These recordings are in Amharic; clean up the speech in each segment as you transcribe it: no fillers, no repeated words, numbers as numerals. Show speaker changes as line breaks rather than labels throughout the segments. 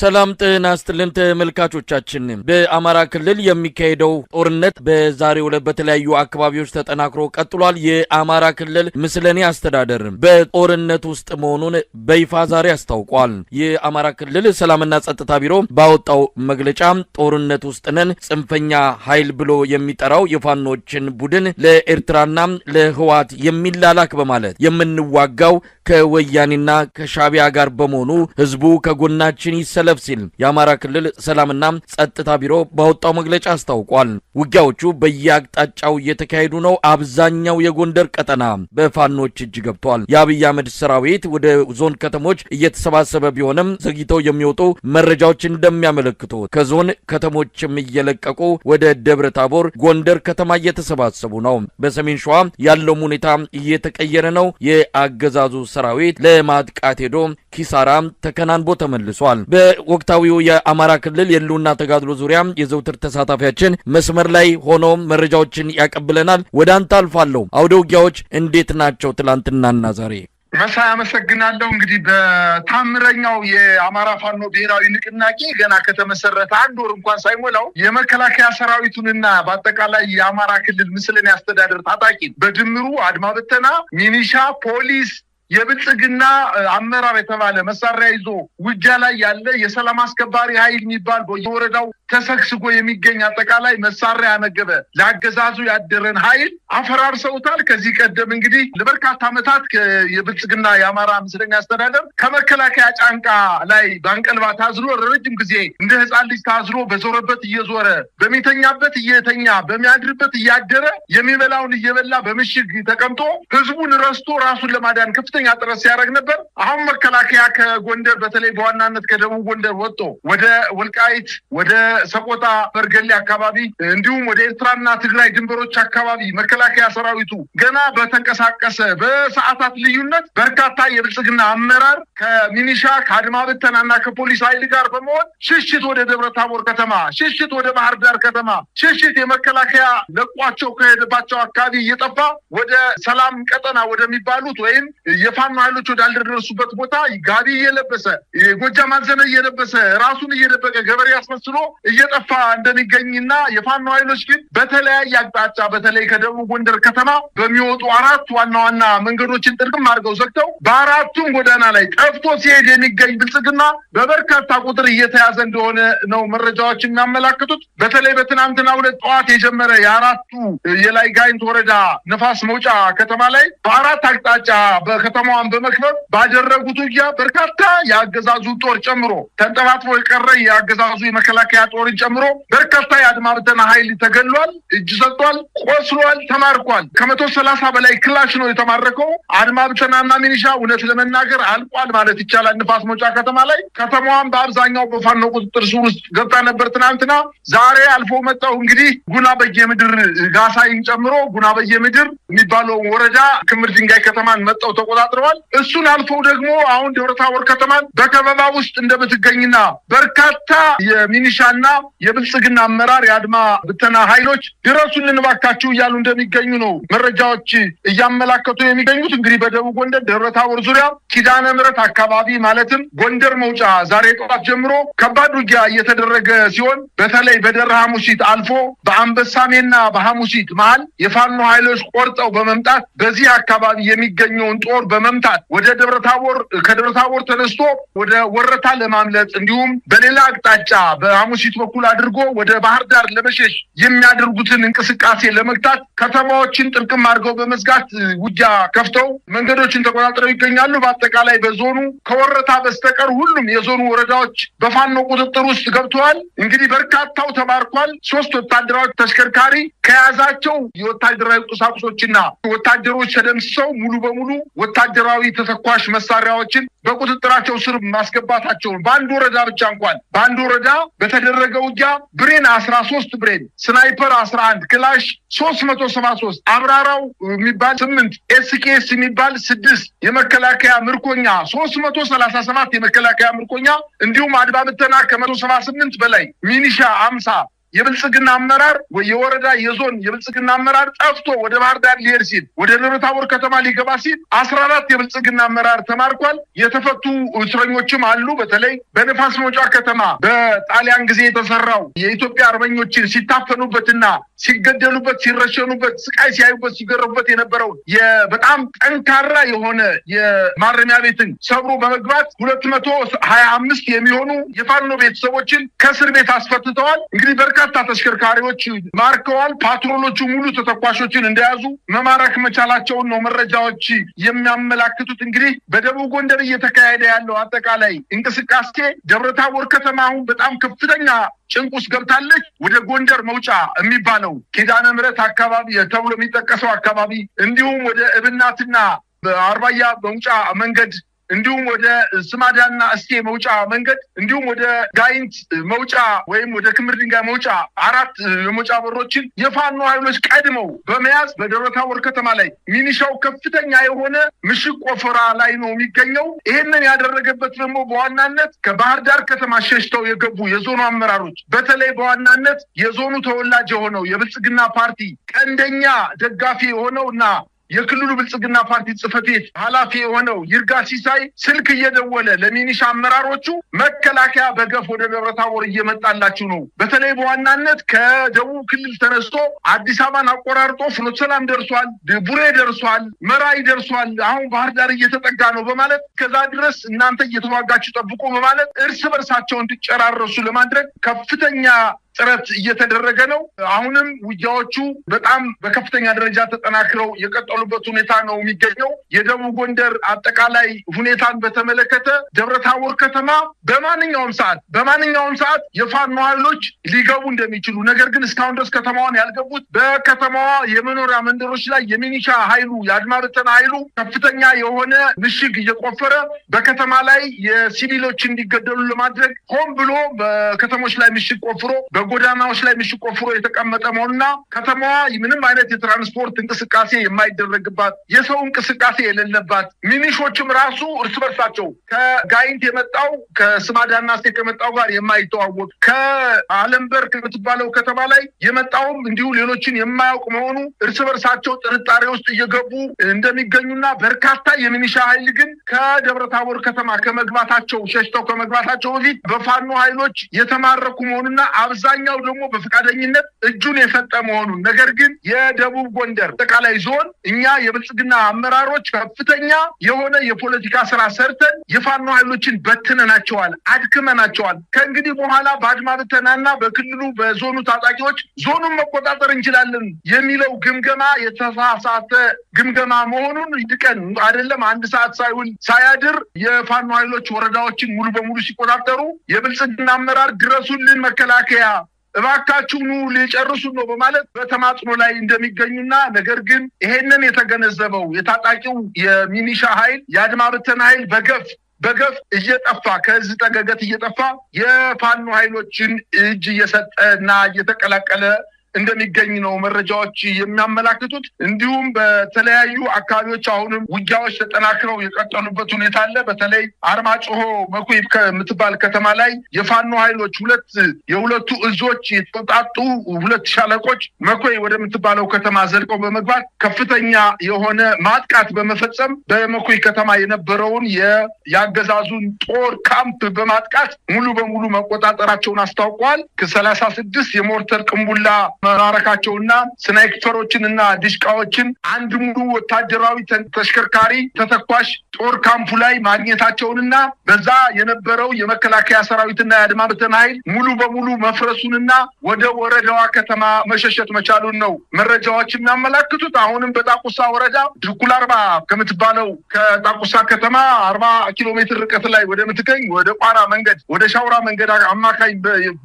ሰላም ጤና ይስጥልን ተመልካቾቻችን። በአማራ ክልል የሚካሄደው ጦርነት በዛሬው ዕለት በተለያዩ አካባቢዎች ተጠናክሮ ቀጥሏል። የአማራ ክልል ምስለኔ አስተዳደር በጦርነት ውስጥ መሆኑን በይፋ ዛሬ አስታውቋል። የአማራ ክልል ሰላምና ጸጥታ ቢሮ ባወጣው መግለጫ ጦርነት ውስጥ ነን፣ ጽንፈኛ ኃይል ብሎ የሚጠራው የፋኖችን ቡድን ለኤርትራና ለህወሓት የሚላላክ በማለት የምንዋጋው ከወያኔና ከሻቢያ ጋር በመሆኑ ህዝቡ ከጎናችን ይሰለፍ ሲል የአማራ ክልል ሰላምና ጸጥታ ቢሮ ባወጣው መግለጫ አስታውቋል። ውጊያዎቹ በየአቅጣጫው እየተካሄዱ ነው። አብዛኛው የጎንደር ቀጠና በፋኖች እጅ ገብቷል። የአብይ አህመድ ሰራዊት ወደ ዞን ከተሞች እየተሰባሰበ ቢሆንም ዘግይተው የሚወጡ መረጃዎች እንደሚያመለክቱ ከዞን ከተሞችም እየለቀቁ ወደ ደብረ ታቦር ጎንደር ከተማ እየተሰባሰቡ ነው። በሰሜን ሸዋ ያለው ሁኔታ እየተቀየረ ነው። የአገዛዙ ሰራዊት ለማጥቃት ሄዶ ኪሳራ ተከናንቦ ተመልሷል። በወቅታዊው የአማራ ክልል የህልውና ተጋድሎ ዙሪያ የዘውትር ተሳታፊያችን መስመር ላይ ሆኖ መረጃዎችን ያቀብለናል። ወደ አንተ አልፋለሁ። አውደ ውጊያዎች እንዴት ናቸው ትላንትናና ዛሬ?
መሳይ አመሰግናለሁ። እንግዲህ በታምረኛው የአማራ ፋኖ ብሔራዊ ንቅናቄ ገና ከተመሰረተ አንድ ወር እንኳን ሳይሞላው የመከላከያ ሰራዊቱንና በአጠቃላይ የአማራ ክልል ምስለኔ አስተዳደር ታጣቂ በድምሩ አድማ ብተና፣ ሚኒሻ፣ ፖሊስ የብልጽግና አመራር የተባለ መሳሪያ ይዞ ውጊያ ላይ ያለ የሰላም አስከባሪ ኃይል የሚባል በየወረዳው ተሰግስጎ የሚገኝ አጠቃላይ መሳሪያ ያነገበ ለአገዛዙ ያደረን ኃይል አፈራርሰውታል። ከዚህ ቀደም እንግዲህ ለበርካታ ዓመታት የብልጽግና የአማራ ምስለኔ አስተዳደር ከመከላከያ ጫንቃ ላይ ባንቀልባ ታዝሎ ረጅም ጊዜ እንደ ህፃን ልጅ ታዝሎ በዞረበት እየዞረ በሚተኛበት እየተኛ በሚያድርበት እያደረ የሚበላውን እየበላ በምሽግ ተቀምጦ ህዝቡን ረስቶ ራሱን ለማዳን ከፍተኛ ጥረት ሲያደርግ ነበር። አሁን መከላከያ ከጎንደር በተለይ በዋናነት ከደቡብ ጎንደር ወጥቶ ወደ ወልቃይት፣ ወደ ሰቆጣ፣ በርገሌ አካባቢ እንዲሁም ወደ ኤርትራና ትግራይ ድንበሮች አካባቢ መከላከያ ሰራዊቱ ገና በተንቀሳቀሰ በሰዓታት ልዩነት በርካታ የብልጽግና አመራር ከሚኒሻ ከአድማ ብተናና ከፖሊስ ኃይል ጋር በመሆን ሽሽት ወደ ደብረ ታቦር ከተማ፣ ሽሽት ወደ ባህር ዳር ከተማ፣ ሽሽት የመከላከያ ለቋቸው ከሄደባቸው አካባቢ እየጠፋ ወደ ሰላም ቀጠና ወደሚባሉት ወይም የፋኖ ኃይሎች ወዳልደረሱበት ቦታ ጋቢ እየለበሰ የጎጃም አዘነ እየለበሰ ራሱን እየደበቀ ገበሬ አስመስሎ እየጠፋ እንደሚገኝና የፋኖ ኃይሎች ግን በተለያየ አቅጣጫ በተለይ ከደቡብ ጎንደር ከተማ በሚወጡ አራት ዋና ዋና መንገዶችን ጥርቅም አድርገው ዘግተው በአራቱም ጎዳና ላይ ጠፍቶ ሲሄድ የሚገኝ ብልጽግና በበርካታ ቁጥር እየተያዘ እንደሆነ ነው መረጃዎች የሚያመላክቱት። በተለይ በትናንትናው ዕለት ጠዋት የጀመረ የአራቱ የላይ ጋይንት ወረዳ ነፋስ መውጫ ከተማ ላይ በአራት አቅጣጫ በከተማዋን በመክበብ ባደረጉት ውጊያ በርካታ የአገዛዙ ጦር ጨምሮ ተንጠባጥቦ የቀረ የአገዛዙ የመከላከያ ጦርን ጨምሮ በርካታ የአድማ ብተና ኃይል ተገሏል፣ እጅ ሰጥቷል፣ ቆስሏል፣ ተማርኳል። ከ130 በላይ ክላሽ ነው የተማረከው። አድማ ብተናና ሚኒሻ እውነት ለመናገር አልቋል ማለት ይቻላል። ንፋስ መውጫ ከተማ ላይ ከተማዋን በአብዛኛው በፋኖ ቁጥጥር ስር ውስጥ ገብታ ነበር ትናንትና። ዛሬ አልፎ መጣው እንግዲህ ጉና በየምድር ጋሳይን ጨምሮ ጉና በየምድር የሚባለው ወረዳ ክምር ድንጋይ ከተማን መጣው ተቆጣጥረዋል። እሱን አልፈው ደግሞ አሁን ደብረ ታቦር ከተማን በከበባ ውስጥ እንደምትገኝና በርካታ የሚኒሻና የብልጽግና አመራር የአድማ ብተና ኃይሎች ድረሱልን እባካችሁ እያሉ እንደሚገኙ ነው መረጃዎች እያመላከቱ የሚገኙት። እንግዲህ በደቡብ ጎንደር ደብረ ታቦር ዙሪያ ኪዳነ ምሕረት አካባቢ ማለትም ጎንደር መውጫ ዛሬ ጠዋት ጀምሮ ከባድ ውጊያ እየተደረገ ሲሆን በተለይ በደረ ሐሙሲት አልፎ በአንበሳሜና በሐሙሲት መሃል የፋኖ ኃይሎች ቆርጠው በመምጣት በዚህ አካባቢ የሚገኘውን ጦር በመምታት ወደ ደብረ ታቦር ከደብረ ታቦር ተነስቶ ወደ ወረታ ለማምለጥ እንዲሁም በሌላ አቅጣጫ በሐሙሲት በኩል አድርጎ ወደ ባህር ዳር ለመሸሽ የሚያደርጉትን እንቅስቃሴ ለመግታት ከተማዎችን ጥርቅም አድርገው በመዝጋት ውጊያ ከፍተው መንገዶችን ተቆጣጥረው ይገኛሉ። በአጠቃላይ በዞኑ ከወረታ በስተቀር ሁሉም የዞኑ ወረዳዎች በፋኖ ቁጥጥር ውስጥ ገብተዋል። እንግዲህ በርካታው ተማርኳል። 3 ወታደራዊ ተሽከርካሪ ከያዛቸው የወታደራዊ ቁሳቁሶችና ወታደሮች ተደምስሰው ሙሉ በሙሉ ወታደራዊ ተተኳሽ መሳሪያዎችን በቁጥጥራቸው ስር ማስገባታቸውን በአንድ ወረዳ ብቻ እንኳን በአንድ ወረዳ በተደረገ ውጊያ ብሬን 13 ብሬን፣ ስናይፐር 11፣ ክላሽ 373፣ አብራራው የሚባል 8፣ ኤስኬኤስ የሚባል 6 የመከላከያ ምርኮኛ 337 የመከላከያ ምርኮኛ እንዲሁም አድማ ብተና ከ178 በላይ ሚኒሻ 50 የብልጽግና አመራር የወረዳ የዞን የብልጽግና አመራር ጠፍቶ ወደ ባህር ዳር ሊሄድ ሲል ወደ ደብረ ታቦር ከተማ ሊገባ ሲል 14 የብልጽግና አመራር ተማርኳል። የተፈቱ እስረኞችም አሉ። በተለይ በንፋስ መውጫ ከተማ በጣሊያን ጊዜ የተሰራው የኢትዮጵያ አርበኞችን ሲታፈኑበትና ሲገደሉበት ሲረሸኑበት ስቃይ ሲያዩበት ሲገረፉበት የነበረው በጣም ጠንካራ የሆነ የማረሚያ ቤትን ሰብሮ በመግባት 225 የሚሆኑ የፋኖ ቤተሰቦችን ከእስር ቤት አስፈትተዋል። እንግዲህ በርካታ ተሽከርካሪዎች ማርከዋል። ፓትሮሎቹ ሙሉ ተተኳሾችን እንደያዙ መማረክ መቻላቸውን ነው መረጃዎች የሚያመላክቱት። እንግዲህ በደቡብ ጎንደር እየተካሄደ ያለው አጠቃላይ እንቅስቃሴ ደብረታቦር ከተማ አሁን በጣም ከፍተኛ ጭንቅ ውስጥ ገብታለች። ወደ ጎንደር መውጫ የሚባለው ኪዳነ ምሕረት አካባቢ ተብሎ የሚጠቀሰው አካባቢ እንዲሁም ወደ እብናትና አርባያ መውጫ መንገድ እንዲሁም ወደ ስማዳና እስቴ መውጫ መንገድ እንዲሁም ወደ ጋይንት መውጫ ወይም ወደ ክምር ድንጋይ መውጫ 4 የመውጫ በሮችን የፋኖ ኃይሎች ቀድመው በመያዝ በደብረታቦር ከተማ ላይ ሚኒሻው ከፍተኛ የሆነ ምሽግ ቆፈራ ላይ ነው የሚገኘው። ይሄንን ያደረገበት ደግሞ በዋናነት ከባህር ዳር ከተማ ሸሽተው የገቡ የዞኑ አመራሮች በተለይ በዋናነት የዞኑ ተወላጅ የሆነው የብልጽግና ፓርቲ ቀንደኛ ደጋፊ የሆነውና የክልሉ ብልጽግና ፓርቲ ጽሕፈት ቤት ኃላፊ የሆነው ይርጋ ሲሳይ ስልክ እየደወለ ለሚኒሻ አመራሮቹ መከላከያ በገፍ ወደ ደብረታቦር እየመጣላችሁ ነው፣ በተለይ በዋናነት ከደቡብ ክልል ተነስቶ አዲስ አበባን አቆራርጦ ፍኖተ ሰላም ደርሷል፣ ቡሬ ደርሷል፣ መራይ ደርሷል፣ አሁን ባህር ዳር እየተጠጋ ነው በማለት ከዛ ድረስ እናንተ እየተዋጋችሁ ጠብቁ በማለት እርስ በርሳቸው እንዲጨራረሱ ለማድረግ ከፍተኛ ጥረት እየተደረገ ነው። አሁንም ውጊያዎቹ በጣም በከፍተኛ ደረጃ ተጠናክረው የቀጠሉበት ሁኔታ ነው የሚገኘው። የደቡብ ጎንደር አጠቃላይ ሁኔታን በተመለከተ ደብረታቦር ከተማ በማንኛውም ሰዓት የፋኖ ኃይሎች ሊገቡ እንደሚችሉ፣ ነገር ግን እስካሁን ድረስ ከተማዋን ያልገቡት በከተማዋ የመኖሪያ መንደሮች ላይ የሚኒሻ ኃይሉ የአድማ ብተና ኃይሉ ከፍተኛ የሆነ ምሽግ እየቆፈረ በከተማ ላይ የሲቪሎች እንዲገደሉ ለማድረግ ሆን ብሎ በከተሞች ላይ ምሽግ ቆፍሮ በጎዳናዎች ላይ ምሽግ ቆፍሮ የተቀመጠ መሆኑና ከተማዋ ምንም አይነት የትራንስፖርት እንቅስቃሴ የማይደረግባት የሰው እንቅስቃሴ የሌለባት ሚኒሾችም ራሱ እርስ በርሳቸው ከጋይንት የመጣው ከስማዳና እስቴ ከመጣው ጋር የማይተዋወቅ ከአለምበር ከምትባለው ከተማ ላይ የመጣውም እንዲሁ ሌሎችን የማያውቅ መሆኑ እርስ በርሳቸው ጥርጣሬ ውስጥ እየገቡ እንደሚገኙና በርካታ የሚኒሻ ኃይል ግን ከደብረታቦር ከተማ ከመግባታቸው ሸሽተው ከመግባታቸው በፊት በፋኖ ኃይሎች የተማረኩ መሆኑና አብዛኛው ደግሞ በፈቃደኝነት እጁን የሰጠ መሆኑን፣ ነገር ግን የደቡብ ጎንደር አጠቃላይ ዞን እኛ የብልጽግና አመራሮች ከፍተኛ የሆነ የፖለቲካ ስራ ሰርተን የፋኖ ኃይሎችን በትነናቸዋል፣ አድክመናቸዋል። ከእንግዲህ በኋላ በአድማ ብተናና በክልሉ በዞኑ ታጣቂዎች ዞኑን መቆጣጠር እንችላለን የሚለው ግምገማ የተሳሳተ ግምገማ መሆኑን ይጥቀን አይደለም። 1 ሰዓት ሳይውል ሳያድር የፋኖ ኃይሎች ወረዳዎችን ሙሉ በሙሉ ሲቆጣጠሩ የብልጽግና አመራር ድረሱልን መከላከያ እባካችሁ ኑ ሊጨርሱ ነው በማለት በተማጽኖ ላይ እንደሚገኙና ነገር ግን ይሄንን የተገነዘበው የታጣቂው የሚኒሻ ኃይል የአድማ ብተና ኃይል በገፍ እየጠፋ ከዚህ ጠገገት እየጠፋ የፋኖ ኃይሎችን እጅ እየሰጠና እየተቀላቀለ እንደሚገኝ ነው መረጃዎች የሚያመላክቱት። እንዲሁም በተለያዩ አካባቢዎች አሁንም ውጊያዎች ተጠናክረው የቀጠሉበት ሁኔታ አለ። በተለይ አርማጭሆ መኮይ ከምትባል ከተማ ላይ የፋኖ ኃይሎች የሁለቱ እዞች የተውጣጡ 2 ሻለቆች መኮይ ወደምትባለው ከተማ ዘልቀው በመግባት ከፍተኛ የሆነ ማጥቃት በመፈጸም በመኮይ ከተማ የነበረውን የአገዛዙን ጦር ካምፕ በማጥቃት ሙሉ በሙሉ መቆጣጠራቸውን አስታውቀዋል። ከ36 የሞርተር ቅንቡላ መማረካቸውና ስናይፐሮችንና ዲሽቃዎችን አንድ ሙሉ ወታደራዊ ተሽከርካሪ ተተኳሽ ጦር ካምፑ ላይ ማግኘታቸውንና በዛ የነበረው የመከላከያ ሰራዊትና የአድማ ብተና ኃይል ሙሉ በሙሉ መፍረሱንና ወደ ወረዳዋ ከተማ መሸሸት መቻሉን ነው መረጃዎች የሚያመላክቱት። አሁንም በጣቁሳ ወረዳ ድኩል 40 ከምትባለው ከጣቁሳ ከተማ 40 ኪሎ ሜትር ርቀት ላይ ወደምትገኝ ወደ ቋራ መንገድ ወደ ሻውራ መንገድ አማካይ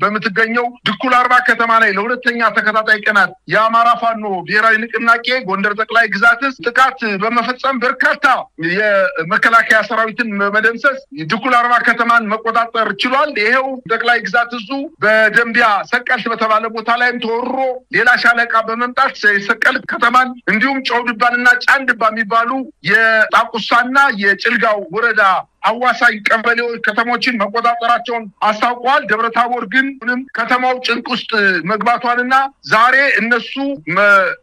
በምትገኘው ድኩል 40 ከተማ ላይ ለሁለተኛ ተከታታይ ቀናት የአማራ ፋኖ ብሔራዊ ንቅናቄ ጎንደር ጠቅላይ ግዛት ጥቃት በመፈጸም በርካታ የመከላከያ ሰራዊትን መደምሰስ ድኩል 40 ከተማን መቆጣጠር ችሏል። ይሄው ጠቅላይ ግዛት እዙ በደምቢያ ሰቀልት በተባለ ቦታ ላይም ተወርሮ ሌላ ሻለቃ በመምጣት ሰቀልት ከተማን እንዲሁም ጨውድባንና ጫንድባ የሚባሉ የጣቁሳና የጭልጋው ወረዳ አዋሳኝ ቀበሌዎች ከተሞችን መቆጣጠራቸውን አስታውቀዋል። ደብረታቦር ግን ከተማው ጭንቅ ውስጥ መግባቷንና ዛሬ እነሱ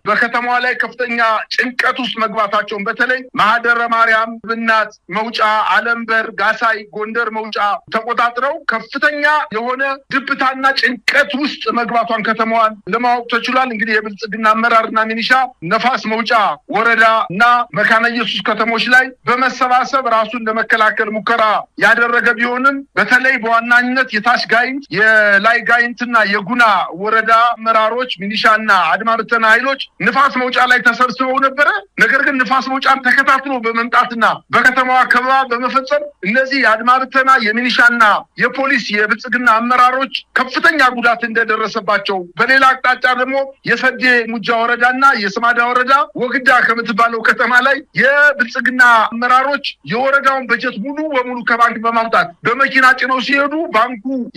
በከተማዋ ላይ ከፍተኛ ጭንቀት ውስጥ መግባታቸውን በተለይ ማህደረ ማርያም፣ ብናት መውጫ፣ አለምበር፣ ጋሳይ፣ ጎንደር መውጫ ተቆጣጥረው ከፍተኛ የሆነ ድብታና ጭንቀት ውስጥ መግባቷን ከተማዋን ለማወቅ ተችሏል። እንግዲህ የብልጽግና አመራርና ሚኒሻ ነፋስ መውጫ ወረዳ እና መካነ ኢየሱስ ከተሞች ላይ በመሰባሰብ ራሱን ለመከላከል ሙከራ ያደረገ ቢሆንም በተለይ በዋናነት የታች ጋይንት፣ የላይ ጋይንትና የጉና ወረዳ አመራሮች ሚኒሻና አድማ ብተና ኃይሎች ንፋስ መውጫ ላይ ተሰብስበው ነበረ። ነገር ግን ንፋስ መውጫን ተከታትሎ በመምጣትና በከተማዋ ከበባ በመፈጸም እነዚህ የአድማ ብተና የሚኒሻና የፖሊስ የብልጽግና አመራሮች ከፍተኛ ጉዳት እንደደረሰባቸው፣ በሌላ አቅጣጫ ደግሞ የሰዴ ሙጃ ወረዳና የስማዳ ወረዳ ወግዳ ከምትባለው ከተማ ላይ የብልጽግና አመራሮች የወረዳውን በጀት ሙሉ በሙሉ ከባንክ በማውጣት በመኪና ጭነው ሲሄዱ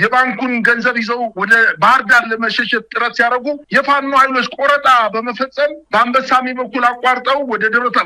የባንኩን ገንዘብ ይዘው ወደ ባህር ዳር ለመሸሸት ጥረት ሲያደርጉ የፋኖ ኃይሎች ቆረጣ በመፈጸም በአንበሳሜ በኩል አቋርጠው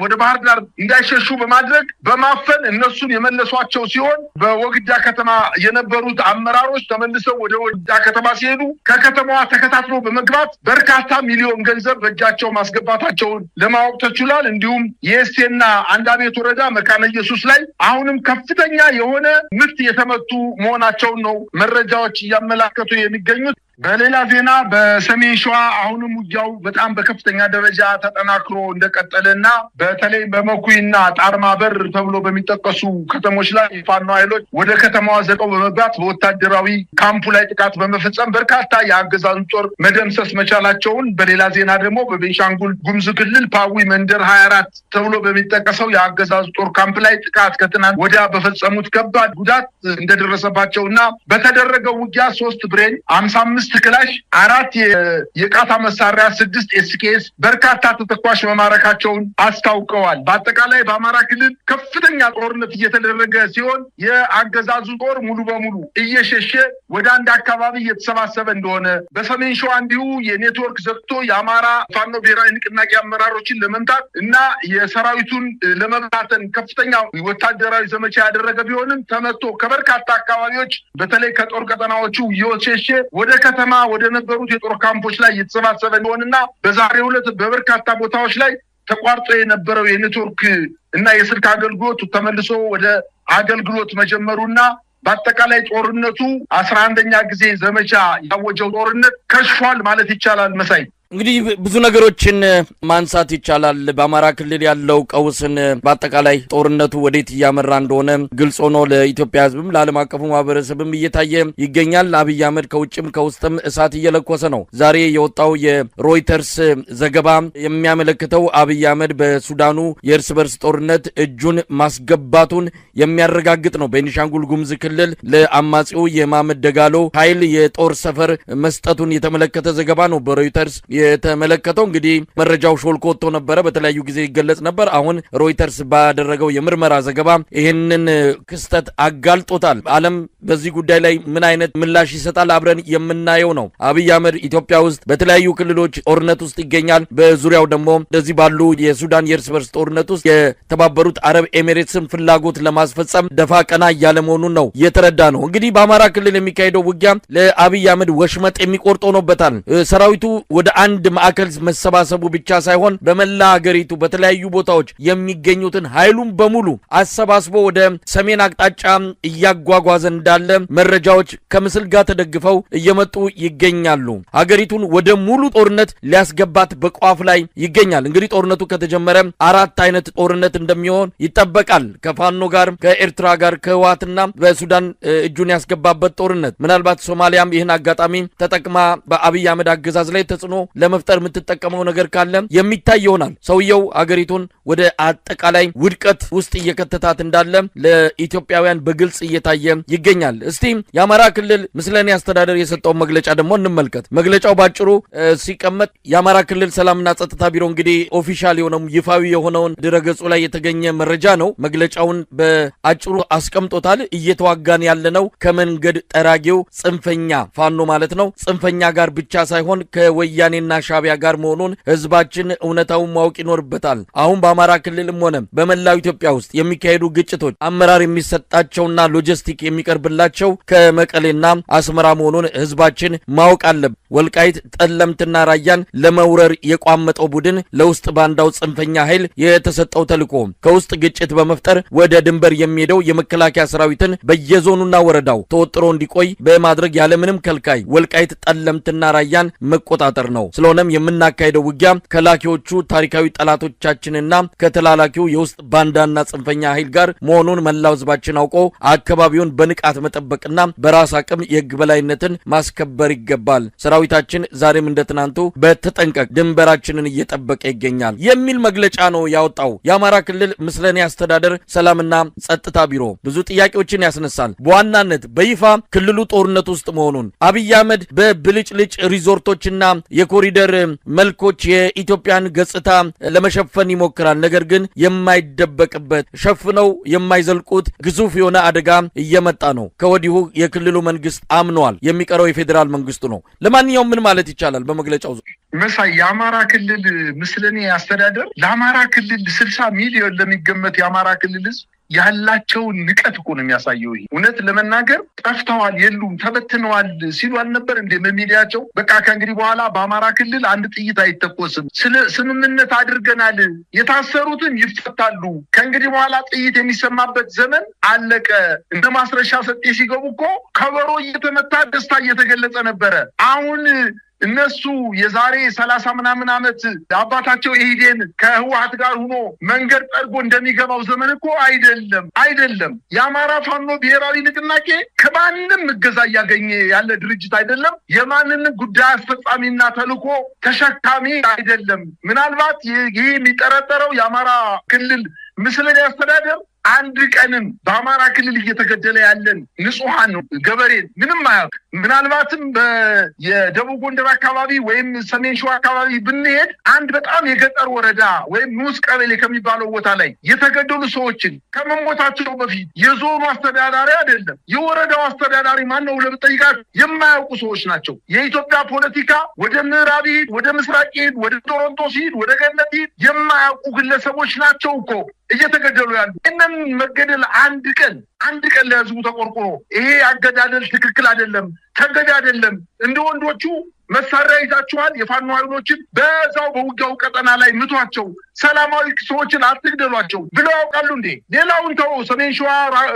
ወደ ባህር ዳር እንዳይሸሹ በማድረግ በማፈን እነሱን የመለሷቸው ሲሆን በወግዳ ከተማ የነበሩት አመራሮች ተመልሰው ወደ ወግዳ ከተማ ሲሄዱ ከከተማዋ ተከታትሎ በመግባት በርካታ ሚሊዮን ገንዘብ በእጃቸው ማስገባታቸውን ለማወቅ ተችሏል። እንዲሁም የእስቴና አንዳቤት ወረዳ መካነ ኢየሱስ ላይ አሁንም ከፍተኛ የሆነ ምት የተመቱ መሆናቸውን ነው መረጃዎች እያመላከቱ የሚገኙት። በሌላ ዜና በሰሜን ሸዋ አሁንም ውጊያው በጣም በከፍተኛ ደረጃ ተጠናክሮ እንደቀጠለና በተለይ በመኩይና ጣርማ በር ተብሎ በሚጠቀሱ ከተሞች ላይ የፋኖ ኃይሎች ወደ ከተማዋ ዘቀው በመግባት በወታደራዊ ካምፑ ላይ ጥቃት በመፈጸም በርካታ የአገዛዙ ጦር መደምሰስ መቻላቸውን፣ በሌላ ዜና ደግሞ በቤንሻንጉል ጉሙዝ ክልል ፓዊ መንደር 24 ተብሎ በሚጠቀሰው የአገዛዙ ጦር ካምፕ ላይ ጥቃት ከትናንት ወዲያ በፈጸሙት ከባድ ጉዳት እንደደረሰባቸውና በተደረገው ውጊያ 3 ብሬን 55 ክላሽ 4 የቃታ መሳሪያ 6 ኤስኬስ በርካታ ተተኳሽ መማረካቸውን አስታውቀዋል። በአጠቃላይ በአማራ ክልል ከፍተኛ ጦርነት እየተደረገ ሲሆን የአገዛዙ ጦር ሙሉ በሙሉ እየሸሸ ወደ አንድ አካባቢ እየተሰባሰበ እንደሆነ፣ በሰሜን ሸዋ እንዲሁ የኔትወርክ ዘግቶ የአማራ ፋኖ ብሔራዊ ንቅናቄ አመራሮችን ለመምታት እና የሰራዊቱን ለመበታተን ከፍተኛ ወታደራዊ ዘመቻ ያደረገ ቢሆንም ተመቶ ከበርካታ አካባቢዎች በተለይ ከጦር ቀጠናዎቹ እየሸሸ ወደ ከተማ ወደ ነበሩት የጦር ካምፖች ላይ የተሰባሰበ እንደሆነና በዛሬው ዕለት በበርካታ ቦታዎች ላይ ተቋርጦ የነበረው የኔትወርክ እና የስልክ አገልግሎት ተመልሶ ወደ አገልግሎት መጀመሩና በአጠቃላይ ጦርነቱ 11ኛ ጊዜ ዘመቻ ያወጀው ጦርነት ከሽፏል ማለት ይቻላል። መሳይ
እንግዲህ ብዙ ነገሮችን ማንሳት ይቻላል። በአማራ ክልል ያለው ቀውስን በአጠቃላይ ጦርነቱ ወዴት እያመራ እንደሆነ ግልጽ ሆኖ ለኢትዮጵያ ሕዝብም ለዓለም አቀፉ ማህበረሰብም እየታየ ይገኛል። አብይ አህመድ ከውጭም ከውስጥም እሳት እየለኮሰ ነው። ዛሬ የወጣው የሮይተርስ ዘገባ የሚያመለክተው አብይ አህመድ በሱዳኑ የእርስ በርስ ጦርነት እጁን ማስገባቱን የሚያረጋግጥ ነው። ቤኒሻንጉል ጉሙዝ ክልል ለአማጺው የማመድ ደጋሎ ኃይል የጦር ሰፈር መስጠቱን የተመለከተ ዘገባ ነው በሮይተርስ የተመለከተው። እንግዲህ መረጃው ሾልኮ ወጥቶ ነበረ፣ በተለያዩ ጊዜ ይገለጽ ነበር። አሁን ሮይተርስ ባደረገው የምርመራ ዘገባ ይህንን ክስተት አጋልጦታል። ዓለም በዚህ ጉዳይ ላይ ምን አይነት ምላሽ ይሰጣል አብረን የምናየው ነው። አብይ አህመድ ኢትዮጵያ ውስጥ በተለያዩ ክልሎች ጦርነት ውስጥ ይገኛል። በዙሪያው ደግሞ እንደዚህ ባሉ የሱዳን የእርስ በርስ ጦርነት ውስጥ የተባበሩት አረብ ኤሚሬትስን ፍላጎት ለማስፈጸም ደፋ ቀና እያለ መሆኑን ነው የተረዳ ነው። እንግዲህ በአማራ ክልል የሚካሄደው ውጊያ ለአብይ አህመድ ወሽመጥ የሚቆርጥ ሆኖበታል። ሰራዊቱ ወደ አንድ ማዕከል መሰባሰቡ ብቻ ሳይሆን በመላ ሀገሪቱ በተለያዩ ቦታዎች የሚገኙትን ኃይሉን በሙሉ አሰባስቦ ወደ ሰሜን አቅጣጫ እያጓጓዘ እንዳለ መረጃዎች ከምስል ጋር ተደግፈው እየመጡ ይገኛሉ። ሀገሪቱን ወደ ሙሉ ጦርነት ሊያስገባት በቋፍ ላይ ይገኛል። እንግዲህ ጦርነቱ ከተጀመረ 4 አይነት ጦርነት እንደሚሆን ይጠበቃል። ከፋኖ ጋር፣ ከኤርትራ ጋር፣ ከህወሓትና በሱዳን እጁን ያስገባበት ጦርነት። ምናልባት ሶማሊያም ይህን አጋጣሚ ተጠቅማ በአብይ አህመድ አገዛዝ ላይ ተጽዕኖ ለመፍጠር የምትጠቀመው ነገር ካለ የሚታይ ይሆናል። ሰውየው አገሪቱን ወደ አጠቃላይ ውድቀት ውስጥ እየከተታት እንዳለ ለኢትዮጵያውያን በግልጽ እየታየ ይገኛል። ይገኛል። እስቲ የአማራ ክልል ምስለኔ አስተዳደር የሰጠው መግለጫ ደግሞ እንመልከት። መግለጫው ባጭሩ ሲቀመጥ የአማራ ክልል ሰላምና ጸጥታ ቢሮ እንግዲህ ኦፊሻል የሆነው ይፋዊ የሆነውን ድረገጹ ላይ የተገኘ መረጃ ነው። መግለጫውን በአጭሩ አስቀምጦታል። እየተዋጋን ያለነው ከመንገድ ጠራጊው ጽንፈኛ ፋኖ ማለት ነው ጽንፈኛ ጋር ብቻ ሳይሆን ከወያኔና ሻቢያ ጋር መሆኑን ህዝባችን እውነታውን ማወቅ ይኖርበታል። አሁን በአማራ ክልልም ሆነ በመላው ኢትዮጵያ ውስጥ የሚካሄዱ ግጭቶች አመራር የሚሰጣቸውና ሎጂስቲክ የሚቀርብላቸው ከመቀሌና አስመራ መሆኑን ህዝባችን ማወቅ አለበት። ወልቃይት ጠለምትና ራያን ለመውረር የቋመጠው ቡድን ለውስጥ ባንዳው ጽንፈኛ ኃይል የተሰጠው ተልዕኮ ከውስጥ ግጭት በመፍጠር ወደ ድንበር የሚሄደው የመከላከያ ሰራዊትን በየዞኑና ወረዳው ተወጥሮ እንዲቆይ በማድረግ ያለምንም ከልካይ ወልቃይት ጠለምትና ራያን መቆጣጠር ነው። ስለሆነም የምናካሄደው ውጊያ ከላኪዎቹ ታሪካዊ ጠላቶቻችንና ከተላላኪው የውስጥ ባንዳና ጽንፈኛ ኃይል ጋር መሆኑን መላው ህዝባችን አውቆ አካባቢውን በንቃት መጠበቅና በራስ አቅም የህግ በላይነትን ማስከበር ይገባል። ሰራዊታችን ዛሬም እንደትናንቱ በተጠንቀቅ ድንበራችንን እየጠበቀ ይገኛል የሚል መግለጫ ነው ያወጣው የአማራ ክልል ምስለኔ አስተዳደር ሰላምና ጸጥታ ቢሮ። ብዙ ጥያቄዎችን ያስነሳል። በዋናነት በይፋ ክልሉ ጦርነት ውስጥ መሆኑን አብይ አህመድ በብልጭልጭ ሪዞርቶችና የኮሪደር መልኮች የኢትዮጵያን ገጽታ ለመሸፈን ይሞክራል። ነገር ግን የማይደበቅበት ሸፍነው የማይዘልቁት ግዙፍ የሆነ አደጋ እየመጣ ነው። ከወዲሁ የክልሉ መንግስት አምኗል። የሚቀረው የፌዴራል መንግስቱ ነው። ለማንኛውም ምን ማለት ይቻላል በመግለጫው
መሳይ የአማራ ክልል ምስለኔ አስተዳደር ለአማራ ክልል 60 ሚሊዮን ለሚገመት የአማራ ክልል ህዝብ ያላቸውን ንቀት እኮ ነው የሚያሳየው። እውነት ለመናገር ጠፍተዋል፣ የሉም፣ ተበትነዋል ሲሉ አልነበር እንዴ በሚዲያቸው? በቃ ከእንግዲህ በኋላ በአማራ ክልል አንድ ጥይት አይተኮስም፣ ስምምነት አድርገናል፣ የታሰሩትን ይፈታሉ፣ ከእንግዲህ በኋላ ጥይት የሚሰማበት ዘመን አለቀ። እንደ ማስረሻ ሰጤ ሲገቡ እኮ ከበሮ እየተመታ ደስታ እየተገለጸ ነበረ። አሁን እነሱ የዛሬ 30 ምናምን ዓመት አባታቸው ኢህዴን ከህወሓት ጋር ሆኖ መንገድ ጠርጎ እንደሚገባው ዘመን እኮ አይደለም። የአማራ ፋኖ ብሔራዊ ንቅናቄ ከማንም እገዛ እያገኘ ያለ ድርጅት አይደለም። የማንንም ጉዳይ አስፈጻሚና ተልዕኮ ተሸካሚ አይደለም። ምናልባት ይህ የሚጠረጠረው የአማራ ክልል ምስለኔ አስተዳደር አንድ ቀንም በአማራ ክልል እየተገደለ ያለን ንጹሃን ገበሬን ምንም አያውቅ። ምናልባትም የደቡብ ጎንደር አካባቢ ወይም ሰሜን ሸዋ አካባቢ ብንሄድ አንድ በጣም የገጠር ወረዳ ወይም ንዑስ ቀበሌ ከሚባለው ቦታ ላይ የተገደሉ ሰዎችን ከመሞታቸው በፊት የዞኑ አስተዳዳሪ አይደለም የወረዳው አስተዳዳሪ ማን ነው ለምጠይቃቸው የማያውቁ ሰዎች ናቸው። የኢትዮጵያ ፖለቲካ ወደ ምዕራብ ሂድ፣ ወደ ምስራቅ ሂድ፣ ወደ ቶሮንቶ ሂድ፣ ወደ ገነት ሂድ የማያውቁ ግለሰቦች ናቸው እኮ እየተገደሉ ያሉ። እነን መገደል አንድ ቀን ለህዝቡ ተቆርቆሮ ይሄ አገዳደል ትክክል አይደለም፣ ተገቢ አይደለም፣ እንደ ወንዶቹ መሳሪያ ይዛችኋል፣ የፋኖ ኃይሎችን በዛው በውጊያው ቀጠና ላይ ምቷቸው፣ ሰላማዊ ሰዎችን አትግደሏቸው ብለው ያውቃሉ እንዴ? ሌላውን ተው፣ ሰሜን ሸዋ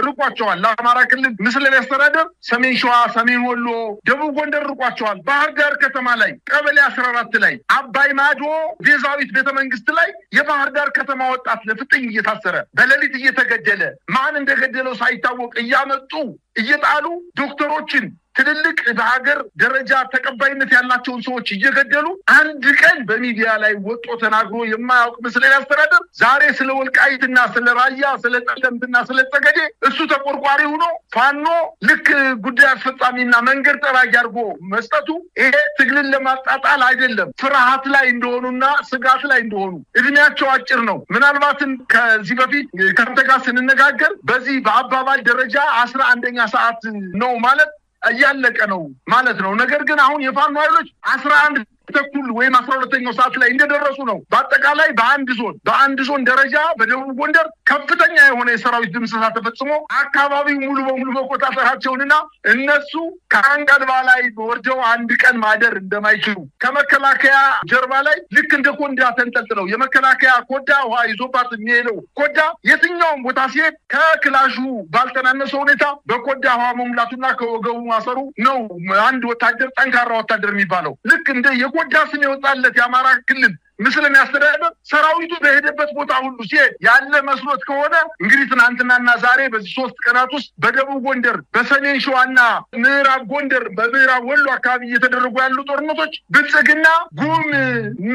ርቋቸዋል። ለአማራ ክልል ምስለኔ አስተዳደር ሰሜን ሸዋ፣ ሰሜን ወሎ፣ ደቡብ ጎንደር ርቋቸዋል። ባህር ዳር ከተማ ላይ ቀበሌ 14 ላይ አባይ ማዶ ቤዛዊት ቤተመንግስት ላይ የባህር ዳር ከተማ ወጣት ለፍጥኝ እየታሰረ በሌሊት እየተገደለ ማን እንደገደለው ሳይታወቅ እያመጡ እየጣሉ ዶክተሮችን ትልልቅ በሀገር ደረጃ ተቀባይነት ያላቸውን ሰዎች እየገደሉ አንድ ቀን በሚዲያ ላይ ወጦ ተናግሮ የማያውቅ ምስለኔ አስተዳደር ዛሬ ስለ ወልቃይትና ስለ ራያ ስለ ጠለምትና ስለ ጠገዴ እሱ ተቆርቋሪ ሆኖ ፋኖ ልክ ጉዳይ አስፈጻሚና መንገድ ጠራጊ አድርጎ መስጠቱ ይሄ ትግልን ለማጣጣል አይደለም። ፍርሃት ላይ እንደሆኑና ስጋት ላይ እንደሆኑ እድሜያቸው አጭር ነው። ምናልባትም ከዚህ በፊት ከአንተ ጋር ስንነጋገር በዚህ በአባባል ደረጃ 11ኛ ሰዓት ነው ማለት እያለቀ ነው ማለት ነው። ነገር ግን አሁን የፋኖ ኃይሎች 11 ተኩል ወይም 12ኛው ሰዓት ላይ እንደደረሱ ነው። በአጠቃላይ በአንድ ዞን ደረጃ በደቡብ ጎንደር ከፍተኛ የሆነ የሰራዊት ድምሰሳ ተፈጽሞ አካባቢው ሙሉ በሙሉ መቆጣጠራቸውንና እነሱ ከአንቀልባ ላይ ወርደው አንድ ቀን ማደር እንደማይችሉ ከመከላከያ ጀርባ ላይ ልክ እንደ ኮዳ ተንጠልጥለው የመከላከያ ኮዳ ውሃ ይዞባት የሚሄደው ኮዳ የትኛውም ቦታ ሲሄድ ከክላሹ ባልተናነሰ ሁኔታ በኮዳ ውሃ መሙላቱና ከወገቡ ማሰሩ ነው አንድ ወታደር ጠንካራ ወታደር የሚባለው። ልክ እንደ የኮዳ ስም የወጣለት የአማራ ክልል ምስለኔ አስተዳደር ሰራዊቱ በሄደበት ቦታ ሁሉ ሲሄድ ያለ መስሎት ከሆነ እንግዲህ ትናንትናና ዛሬ በዚህ 3 ቀናት ውስጥ በደቡብ ጎንደር፣ በሰሜን ሸዋና ምዕራብ ጎንደር፣ በምዕራብ ወሎ አካባቢ እየተደረጉ ያሉ ጦርነቶች ብልጽግና ጉም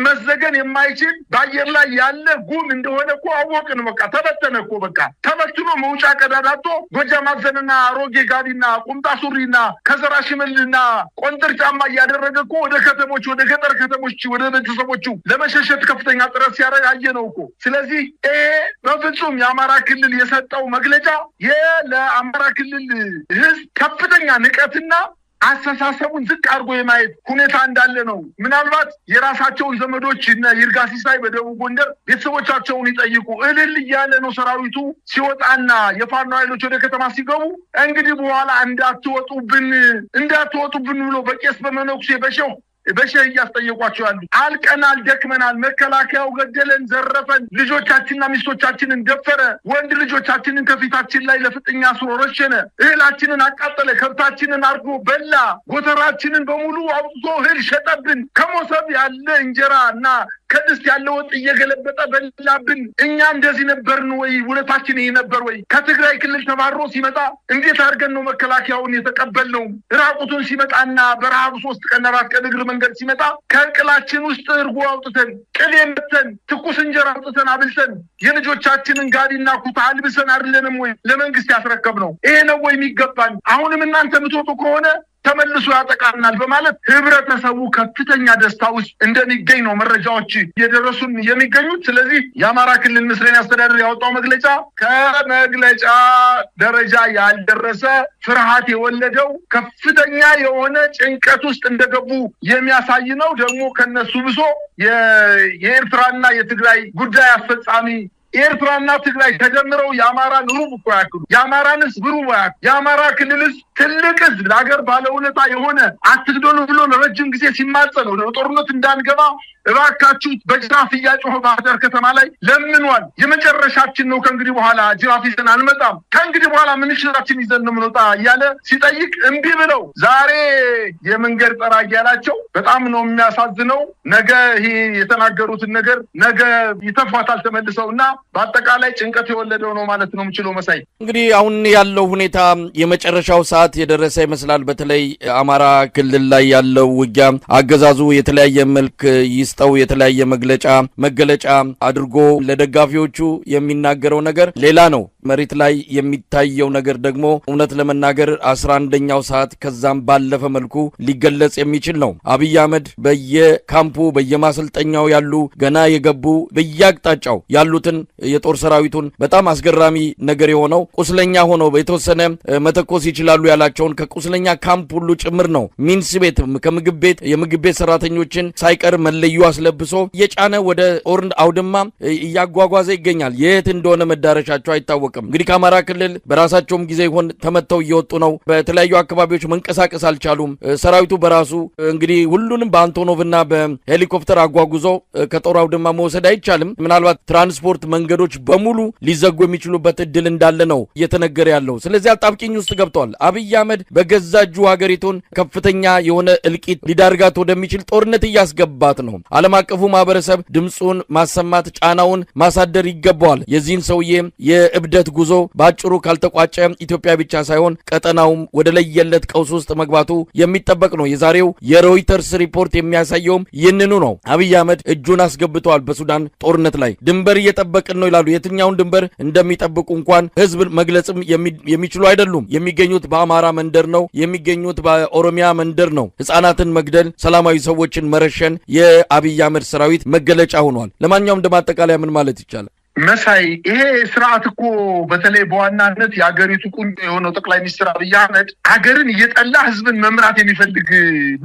መዘገን የማይችል በአየር ላይ ያለ ጉም እንደሆነ እኮ አወቅን። በቃ ተበተነ እኮ በቃ ተበትኖ መውጫ ቀዳዳቶ ጎጃም አዘንና አሮጌ ጋቢና ቁምጣ ሱሪና ከዘራ ሽመልና ቆንጥር ጫማ እያደረገ እኮ ወደ ከተሞች፣ ወደ ገጠር ከተሞች፣ ወደ ቤተሰቦቹ ለመሸሸት ከፍተኛ ጥረት ሲያደርግ አየነው እኮ። ስለዚህ በፍጹም የአማራ ክልል የሰጠው መግለጫ ለአማራ ክልል ህዝብ ከፍተኛ ንቀትና አስተሳሰቡን ዝቅ አድርጎ የማየት ሁኔታ እንዳለ ነው። ምናልባት የራሳቸውን ዘመዶች እና ይርጋ ሲሳይ በደቡብ ጎንደር ቤተሰቦቻቸውን ይጠይቁ። እልል እያለ ነው ሰራዊቱ ሲወጣና የፋኖ ኃይሎች ወደ ከተማ ሲገቡ እንግዲህ በኋላ እንዳትወጡብን ብሎ በቄስ በመነኩሴ በሸህ እያስጠየቋቸው ያሉ። አልቀናል፣ ደክመናል፣ መከላከያው ገደለን፣ ዘረፈን፣ ልጆቻችንና ሚስቶቻችንን ደፈረ፣ ወንድ ልጆቻችንን ከፊታችን ላይ ለፍጥኛ አስሮ ረሸነ፣ እህላችንን አቃጠለ፣ ከብታችንን አርዶ በላ፣ ጎተራችንን በሙሉ አውጥቶ እህል ሸጠብን፣ ከሞሰብ ያለ እንጀራ እና ከድስት ያለ ወጥ እየገለበጠ በላብን። እኛ እንደዚህ ነበርን ወይ? ውለታችን ይሄ ነበር ወይ? ከትግራይ ክልል ተባሮ ሲመጣ እንዴት አድርገን ነው መከላከያውን የተቀበልነው? ራቁቱን ሲመጣና በረሃብ 3 ቀን 4 ቀን እግር መንገድ ሲመጣ ከእንቅላችን ውስጥ እርጎ አውጥተን ቅቤ መተን ትኩስ እንጀራ አውጥተን አብልተን የልጆቻችንን ጋቢና ኩታ አልብሰን አይደለንም ወይ ለመንግስት ያስረከብነው? ይሄ ነው ወይ የሚገባን? አሁንም እናንተ የምትወጡ ከሆነ ተመልሶ ያጠቃናል በማለት ህብረተሰቡ ከፍተኛ ደስታ ውስጥ እንደሚገኝ ነው መረጃዎች እየደረሱን የሚገኙት። ስለዚህ የአማራ ክልል ምስለኔ አስተዳደር ያወጣው መግለጫ ከመግለጫ ደረጃ ያልደረሰ ፍርሃት የወለደው ከፍተኛ የሆነ ጭንቀት ውስጥ እንደገቡ የሚያሳይ ነው። ደግሞ ከነሱ ብሶ የኤርትራና የትግራይ ጉዳይ አስፈጻሚ ኤርትራና ትግራይ ተደምረው የአማራን ሩብ እኮ ያክሉ፣ የአማራን ህዝብ ሩብ ያክሉ። የአማራ ክልል ህዝብ ትልቅ ህዝብ ለሀገር ባለውለታ የሆነ አትግደሉ ብሎ ለረጅም ጊዜ ሲማጸነው ለጦርነት እንዳንገባ እባካችሁ በጅራፍ እያጮኸ ባህርዳር ከተማ ላይ ለምኗል። የመጨረሻችን ነው፣ ከእንግዲህ በኋላ ጅራፍ ይዘን አንመጣም፣ ከእንግዲህ በኋላ ምንሽራችን ይዘን ነው የምንወጣ እያለ ሲጠይቅ እምቢ ብለው ዛሬ የመንገድ ጠራጊ ያላቸው በጣም ነው የሚያሳዝነው። ነገ ይሄ የተናገሩትን ነገር ነገ ይተፋታል ተመልሰው እና በአጠቃላይ ጭንቀት የወለደው ነው ማለት ነው የምችለው። መሳይ እንግዲህ
አሁን ያለው ሁኔታ የመጨረሻው ሰዓት የደረሰ ይመስላል። በተለይ አማራ ክልል ላይ ያለው ውጊያ አገዛዙ የተለያየ መልክ ይስጠው የተለያየ መገለጫ አድርጎ ለደጋፊዎቹ የሚናገረው ነገር ሌላ ነው። መሬት ላይ የሚታየው ነገር ደግሞ እውነት ለመናገር 11ኛው ሰዓት ከዛም ባለፈ መልኩ ሊገለጽ የሚችል ነው። አብይ አህመድ በየካምፑ በየማሰልጠኛው ያሉ ገና የገቡ በየአቅጣጫው ያሉትን የጦር ሰራዊቱን በጣም አስገራሚ ነገር የሆነው ቁስለኛ ሆነው የተወሰነ መተኮስ ይችላሉ ያላቸውን ከቁስለኛ ካምፕ ሁሉ ጭምር ነው ሚንስ ቤት ከምግብ ቤት የምግብ ቤት ሰራተኞችን ሳይቀር መለዩ አስለብሶ የጫነ ወደ ጦር አውድማ እያጓጓዘ ይገኛል። የት እንደሆነ መዳረሻቸው አይታወቅም። እንግዲህ ከአማራ ክልል በራሳቸውም ጊዜ ይሆን ተመተው እየወጡ ነው። በተለያዩ አካባቢዎች መንቀሳቀስ አልቻሉም። ሰራዊቱ በራሱ እንግዲህ ሁሉንም በአንቶኖቭና በሄሊኮፕተር አጓጉዞ ከጦር አውድማ መውሰድ አይቻልም። ምናልባት ትራንስፖርት መንገዶች በሙሉ ሊዘጉ የሚችሉበት እድል እንዳለ ነው እየተነገረ ያለው። ስለዚህ አጣብቂኝ ውስጥ ገብተዋል። አብይ አህመድ በገዛ እጁ ሀገሪቱን ከፍተኛ የሆነ እልቂት ሊዳርጋት ወደሚችል ጦርነት እያስገባት ነው። ዓለም አቀፉ ማህበረሰብ ድምፁን ማሰማት ጫናውን ማሳደር ይገባዋል። የዚህን ሰውዬ የእብደት ጉዞ በአጭሩ ካልተቋጨ ኢትዮጵያ ብቻ ሳይሆን ቀጠናውም ወደ ለየለት ቀውስ ውስጥ መግባቱ የሚጠበቅ ነው። የዛሬው የሮይተርስ ሪፖርት የሚያሳየውም ይህንኑ ነው። አብይ አህመድ እጁን አስገብተዋል። በሱዳን ጦርነት ላይ ድንበር እየጠበቅን ነው ይላሉ። የትኛውን ድንበር እንደሚጠብቁ እንኳን ህዝብ መግለጽም የሚችሉ አይደሉም። የሚገኙት በአማራ መንደር ነው። የሚገኙት በኦሮሚያ መንደር ነው። ህጻናትን መግደል፣ ሰላማዊ ሰዎችን መረሸን የአብይ አህመድ ሰራዊት መገለጫ ሆኗል። ለማንኛውም እንደማጠቃለያ ምን ማለት ይቻላል?
መሳይ ይሄ ስርዓት እኮ በተለይ በዋናነት የሀገሪቱ ቁንጮ የሆነው ጠቅላይ ሚኒስትር አብይ አህመድ ሀገርን እየጠላ ህዝብን መምራት የሚፈልግ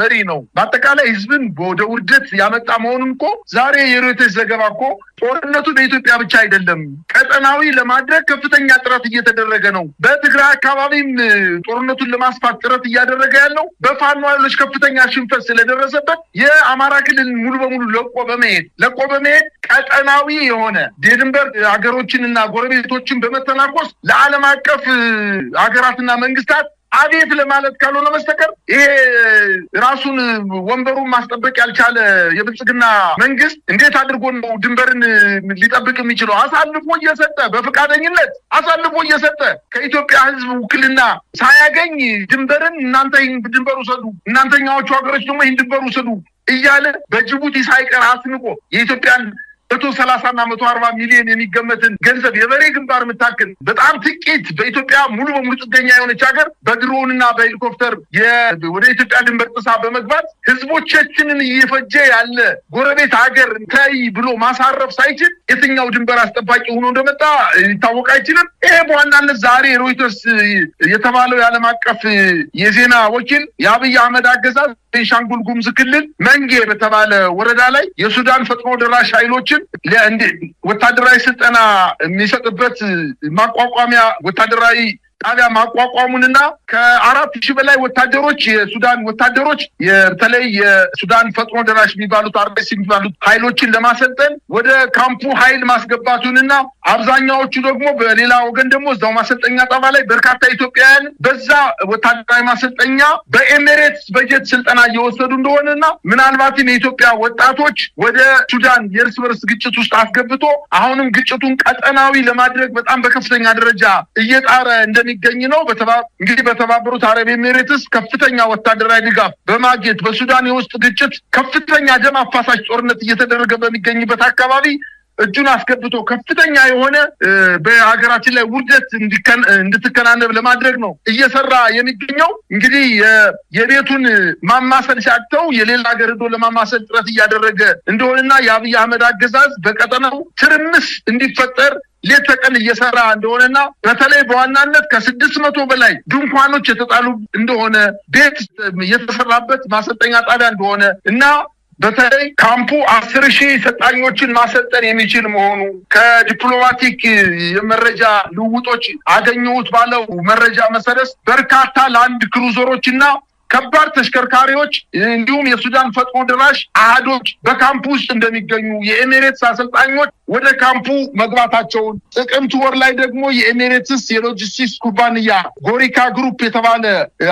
መሪ ነው። በአጠቃላይ ህዝብን ወደ ውርደት ያመጣ መሆኑን እኮ ዛሬ የሮይተርስ ዘገባ እኮ ጦርነቱ በኢትዮጵያ ብቻ አይደለም ቀጠናዊ ለማድረግ ከፍተኛ ጥረት እየተደረገ ነው። በትግራይ አካባቢም ጦርነቱን ለማስፋት ጥረት እያደረገ ያለው በፋኖ ኃይሎች ከፍተኛ ሽንፈት ስለደረሰበት የአማራ ክልል ሙሉ በሙሉ ለቆ በመሄድ ቀጠናዊ የሆነ የድንበር ሀገሮችንና ጎረቤቶችን በመተናኮስ ለዓለም አቀፍ ሀገራትና መንግስታት አቤት ለማለት ካልሆነ በስተቀር ይሄ ራሱን ወንበሩን ማስጠበቅ ያልቻለ የብልጽግና መንግስት እንዴት አድርጎ ነው ድንበርን ሊጠብቅ የሚችለው? አሳልፎ እየሰጠ በፍቃደኝነት አሳልፎ እየሰጠ ከኢትዮጵያ ህዝብ ውክልና ሳያገኝ ድንበርን እናንተ ይህን ድንበር ውሰዱ፣ እናንተኛዎቹ ሀገሮች ደግሞ ይህን ድንበር ውሰዱ እያለ በጅቡቲ ሳይቀር አስንቆ የኢትዮጵያን 130 እና 140 ሚሊዮን የሚገመትን ገንዘብ የበሬ ግንባር ምታክል በጣም ጥቂት በኢትዮጵያ ሙሉ በሙሉ ጥገኛ የሆነች ሀገር በድሮንና በሄሊኮፕተር ወደ ኢትዮጵያ ድንበር ጥሳ በመግባት ህዝቦቻችንን እየፈጀ ያለ ጎረቤት ሀገር ታይ ብሎ ማሳረፍ ሳይችል የትኛው ድንበር አስጠባቂ ሆኖ እንደመጣ ሊታወቅ አይችልም። ይሄ በዋናነት ዛሬ ሮይተርስ የተባለው የዓለም አቀፍ የዜና ወኪል የአብይ አህመድ አገዛዝ ቤንሻንጉል ጉሙዝ ክልል መንጌ በተባለ ወረዳ ላይ የሱዳን ፈጥኖ ደራሽ ኃይሎችን ወታደራዊ ስልጠና የሚሰጥበት ማቋቋሚያ ወታደራዊ ጣቢያ ማቋቋሙንና ከ4000 በላይ ወታደሮች የሱዳን ወታደሮች በተለይ የሱዳን ፈጥኖ ደራሽ የሚባሉት አርኤስ የሚባሉት ኃይሎችን ለማሰልጠን ወደ ካምፑ ኃይል ማስገባቱንና አብዛኛዎቹ ደግሞ በሌላ ወገን ደግሞ እዛው ማሰልጠኛ ጣቢያ ላይ በርካታ ኢትዮጵያውያን በዛ ወታደራዊ ማሰልጠኛ በኤሚሬትስ በጀት ስልጠና እየወሰዱ እንደሆነና ምናልባትም የኢትዮጵያ ወጣቶች ወደ ሱዳን የእርስ በርስ ግጭት ውስጥ አስገብቶ አሁንም ግጭቱን ቀጠናዊ ለማድረግ በጣም በከፍተኛ ደረጃ እየጣረ እንደሚገኝ ነው። እንግዲህ በተባበሩት አረብ ኤሚሬትስ ከፍተኛ ወታደራዊ ድጋፍ በማግኘት በሱዳን የውስጥ ግጭት ከፍተኛ ደም አፋሳሽ ጦርነት እየተደረገ በሚገኝበት አካባቢ እጁን አስገብቶ ከፍተኛ የሆነ በሀገራችን ላይ ውርደት እንድትከናነብ ለማድረግ ነው እየሰራ የሚገኘው። እንግዲህ የቤቱን ማማሰል ሲያቅተው የሌላ ሀገር ሄዶ ለማማሰል ጥረት እያደረገ እንደሆነና የአብይ አህመድ አገዛዝ በቀጠናው ትርምስ እንዲፈጠር ሌት ተቀን እየሰራ እንደሆነና በተለይ በዋናነት ከ600 በላይ ድንኳኖች የተጣሉ እንደሆነ ቤት የተሰራበት ማሰልጠኛ ጣቢያ እንደሆነ እና በተለይ ካምፑ 10,000 ሰልጣኞችን ማሰልጠን የሚችል መሆኑ ከዲፕሎማቲክ የመረጃ ልውውጦች አገኘሁት ባለው መረጃ መሰረት በርካታ ላንድ ክሩዘሮችና ከባድ ተሽከርካሪዎች እንዲሁም የሱዳን ፈጥኖ ደራሽ አሃዶች በካምፑ ውስጥ እንደሚገኙ የኤሚሬትስ አሰልጣኞች ወደ ካምፑ መግባታቸውን ጥቅምት ወር ላይ ደግሞ የኤሚሬትስ የሎጂስቲክስ ኩባንያ ጎሪካ ግሩፕ የተባለ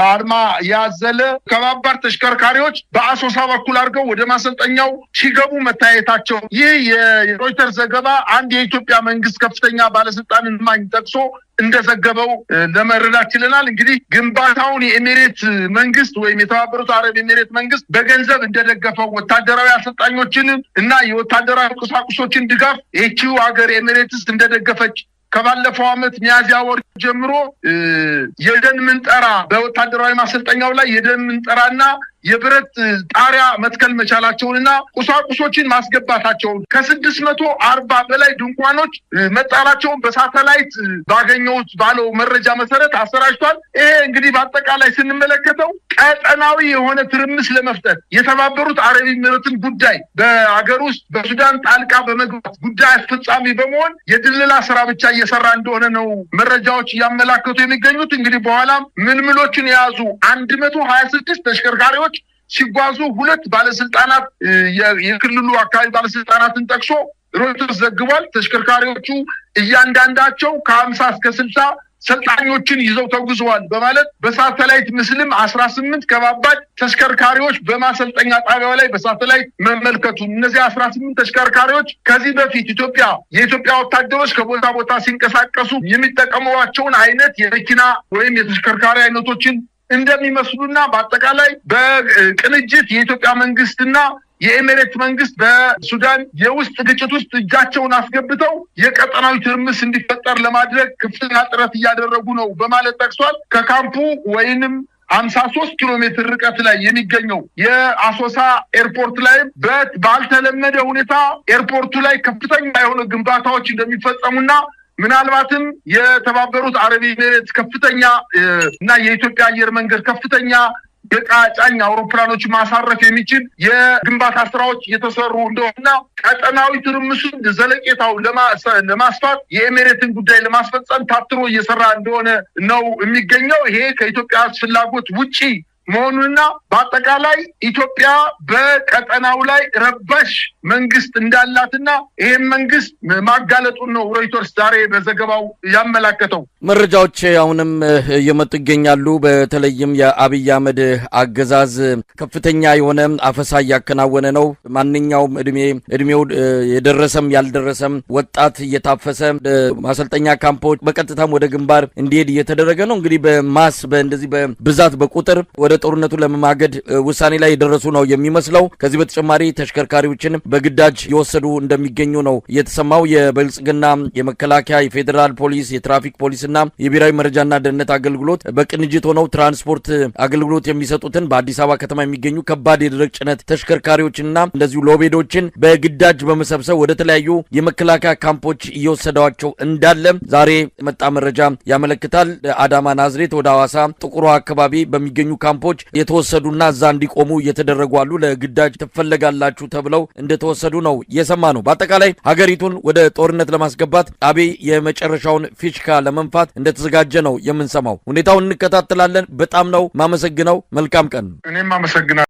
አርማ ያዘለ ከባባድ ተሽከርካሪዎች በአሶሳ በኩል አድርገው ወደ ማሰልጠኛው ሲገቡ መታየታቸው ይህ የሮይተርስ ዘገባ አንድ የኢትዮጵያ መንግስት ከፍተኛ ባለስልጣንን ማኝ ጠቅሶ እንደዘገበው ለመረዳት ችለናል። እንግዲህ ግንባታውን የኤሚሬት መንግስት ወይም የተባበሩት አረብ ኤሚሬት መንግስት በገንዘብ እንደደገፈው ወታደራዊ አሰልጣኞችን እና የወታደራዊ ቁሳቁሶችን ድጋፍ ይህቺው ሀገር ኤሚሬትስ እንደደገፈች ከባለፈው አመት ሚያዝያ ወር ጀምሮ የደን ምንጠራ በወታደራዊ ማሰልጠኛው ላይ የደን ምንጠራና የብረት ጣሪያ መትከል መቻላቸውንና ቁሳቁሶችን ማስገባታቸውን ከ640 በላይ ድንኳኖች መጣራቸውን በሳተላይት ባገኘሁት ባለው መረጃ መሰረት አሰራጭቷል። ይሄ እንግዲህ በአጠቃላይ ስንመለከተው ቀጠናዊ የሆነ ትርምስ ለመፍጠር የተባበሩት አረብ ኤሚሬትን ጉዳይ በአገር ውስጥ በሱዳን ጣልቃ በመግባት ጉዳይ አስፈጻሚ በመሆን የድለላ ስራ ብቻ እየሰራ እንደሆነ ነው መረጃዎች እያመላከቱ የሚገኙት። እንግዲህ በኋላም ምልምሎችን የያዙ 126 ተሽከርካሪዎች ሲጓዙ ሁለት ባለስልጣናት የክልሉ አካባቢ ባለስልጣናትን ጠቅሶ ሮይተርስ ዘግቧል። ተሽከርካሪዎቹ እያንዳንዳቸው ከ50 እስከ 60 ሰልጣኞችን ይዘው ተጉዘዋል በማለት በሳተላይት ምስልም 18 ከባባድ ተሽከርካሪዎች በማሰልጠኛ ጣቢያው ላይ በሳተላይት መመልከቱ እነዚህ 18 ተሽከርካሪዎች ከዚህ በፊት የኢትዮጵያ ወታደሮች ከቦታ ቦታ ሲንቀሳቀሱ የሚጠቀሙባቸውን አይነት የመኪና ወይም የተሽከርካሪ አይነቶችን እንደሚመስሉና በአጠቃላይ በቅንጅት የኢትዮጵያ መንግስትና የኤሚሬት መንግስት በሱዳን የውስጥ ግጭት ውስጥ እጃቸውን አስገብተው የቀጠናዊ ትርምስ እንዲፈጠር ለማድረግ ከፍተኛ ጥረት እያደረጉ ነው በማለት ጠቅሷል። ከካምፑ ወይንም 53 ኪሎ ሜትር ርቀት ላይ የሚገኘው የአሶሳ ኤርፖርት ላይ ባልተለመደ ሁኔታ ኤርፖርቱ ላይ ከፍተኛ የሆኑ ግንባታዎች እንደሚፈጸሙና ምናልባትም የተባበሩት አረብ ኤሚሬት ከፍተኛ እና የኢትዮጵያ አየር መንገድ ከፍተኛ የቃጫኝ አውሮፕላኖች ማሳረፍ የሚችል የግንባታ ስራዎች እየተሰሩ እንደሆነና ቀጠናዊ ትርምሱን ዘለቄታው ለማስፋት የኤሚሬትን ጉዳይ ለማስፈጸም ታትሮ እየሰራ እንደሆነ ነው የሚገኘው። ይሄ ከኢትዮጵያ ፍላጎት ውጪ መሆኑንና በአጠቃላይ ኢትዮጵያ በቀጠናው ላይ ረባሽ መንግስት እንዳላትና ይሄን መንግስት ማጋለጡን ነው ሮይተርስ ዛሬ በዘገባው ያመላከተው።
መረጃዎች አሁንም እየመጡ ይገኛሉ። በተለይም የአብይ አህመድ አገዛዝ ከፍተኛ የሆነ አፈሳ እያከናወነ ነው። ማንኛውም እድሜው የደረሰም ያልደረሰም ወጣት እየታፈሰ ማሰልጠኛ ካምፖች በቀጥታም ወደ ግንባር እንዲሄድ እየተደረገ ነው። እንግዲህ በማስ በእንደዚህ በብዛት በቁጥር ወደ ጦርነቱ ለመማገድ ውሳኔ ላይ የደረሱ ነው የሚመስለው። ከዚህ በተጨማሪ ተሽከርካሪዎችን በግዳጅ የወሰዱ እንደሚገኙ ነው የተሰማው። የብልጽግና የመከላከያ የፌዴራል ፖሊስ የትራፊክ ፖሊስና የብሔራዊ መረጃና ደህንነት አገልግሎት በቅንጅት ሆነው ትራንስፖርት አገልግሎት የሚሰጡትን በአዲስ አበባ ከተማ የሚገኙ ከባድ የደረቅ ጭነት ተሽከርካሪዎችንና እንደዚሁ ሎቤዶችን በግዳጅ በመሰብሰብ ወደ ተለያዩ የመከላከያ ካምፖች እየወሰዷቸው እንዳለ ዛሬ መጣ መረጃ ያመለክታል። አዳማ፣ ናዝሬት፣ ወደ ሐዋሳ፣ ጥቁሩ አካባቢ በሚገኙ ካምፖች የተወሰዱና እዛ እንዲቆሙ እየተደረጉ አሉ። ለግዳጅ ትፈለጋላችሁ ተብለው እንደተወሰዱ ነው የሰማ ነው። በአጠቃላይ ሀገሪቱን ወደ ጦርነት ለማስገባት አብይ የመጨረሻውን ፊሽካ ለመንፋት እንደተዘጋጀ ነው የምንሰማው። ሁኔታውን እንከታተላለን። በጣም ነው ማመሰግነው። መልካም ቀን።
እኔም አመሰግናለሁ።